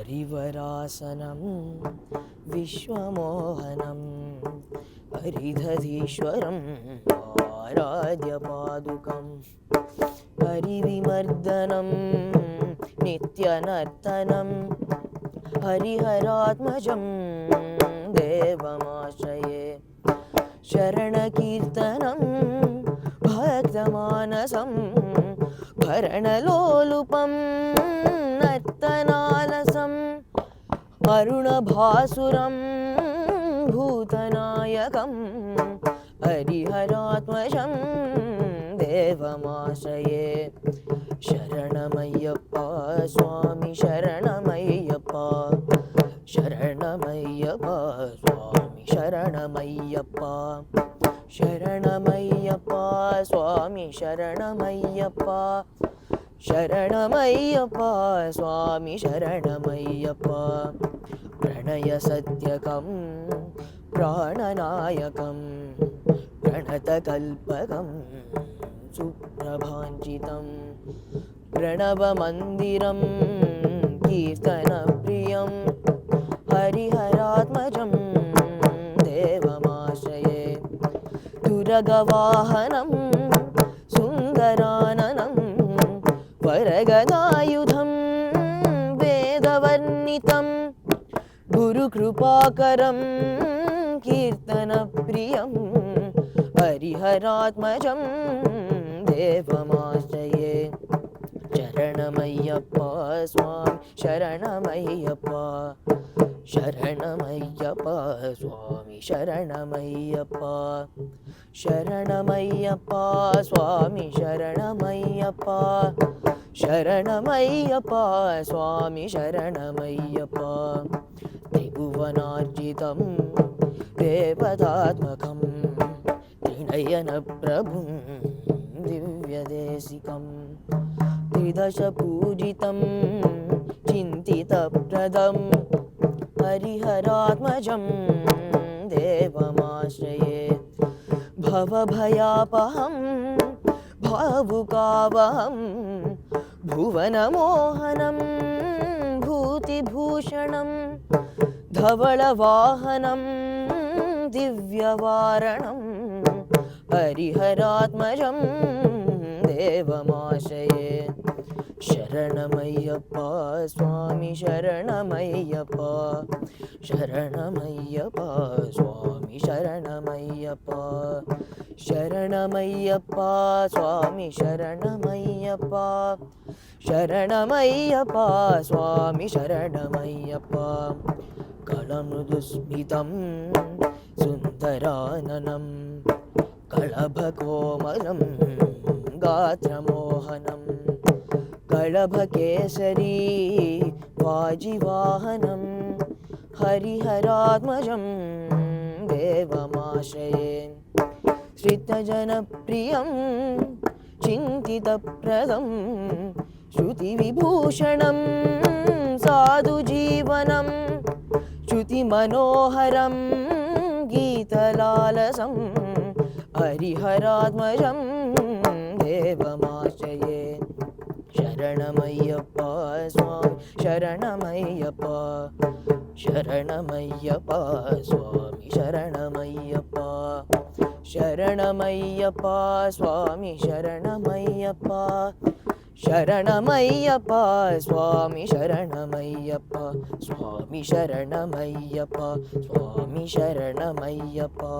हरिवरासनं विश्वमोहनं हरिधधीश्वरं आराध्यपादुकं हरिविमर्दनं नित्यनर्तनं हरिहरात्मजं देवमाश्रये शरणकीर्तनं भक्तमानसं भरणलोलुपं नर्तनालसम् अरुणभासुरं भूतनायकं हरिहरात्मजं देवमाश्रये शरणमय्यप्पा स्वामी शरणमय्यप्पा शरणमय्यप्पा स्वामी शरणमय्यप्पा शरणमय्यप्पा स्वामी शरणमय्यप्पा शरणमय्यप्पा स्वामी शरणमय्यप्पा प्रणयसत्यकं प्राणनायकं प्रणतकल्पकं सुप्रभाञ्चितं प्रणवमन्दिरं कीर्तनप्रियं हरिहरात्मजं देवमाश्रये तुरगवाहनं सुन्दराननं वरगदायुधं वेदवर्णितं गुरुकृपाकरं कीर्तनप्रियं हरिहरात्मजं देवमाश्रये शरणमय्यप्पा स्वामी शरणमय्यप्पा शरणमय्यप्पा स्वामी शरणमय्यप्पा शरणमय्यप्पा स्वामी शरणमय्यप्पा शरणमय्यप्पा स्वामी शरणमय्यप्पा त्रिभुवनार्जितं देवतात्मकं त्रिनयनप्रभुं दिव्यदेशिकं त्रिदशपूजितं चिन्तितप्रदं हरिहरात्मजं देवमाश्रये भवभयापहं भावुकावहं भुवनमोहनं भूतिभूषणं धवलवाहनं दिव्यवारणं हरिहरात्मजं देवमाश्रये शरणमय्यप्पा स्वामी शरणमय्यप्पा शरणमय्यप्पा स्वामी शरणमय्यप्पा शरणमय्यप्पा स्वामी शरणमय्यप्पा शरणमय्यप्पा स्वामी शरणमय्यप्पा कलमृदुस्मितं सुन्दराननं कलभकोमलं गात्रमोहनं कलभकेसरी वाजिवाहनं हरिहरात्मजं देवमाश्रये श्रितजनप्रियं चिन्तितप्रदं श्रुतिविभूषणं साधुजीवनं श्रुतिमनोहरं गीतलालसं हरिहरात्मजं देवमाश्रये शरणमय्यप्पा स्वामी शरणमय्यप्पा शरणमय्यप्पा स्वामी शरणमय्यप्पा शरणमय्यप्पा स्वामी शरणमय्यप्पा शरणमय्यप्पा स्वामी शरणमय्यप्पा स्वामी शरणमय्यप्पा स्वामी शरणमय्यप्पा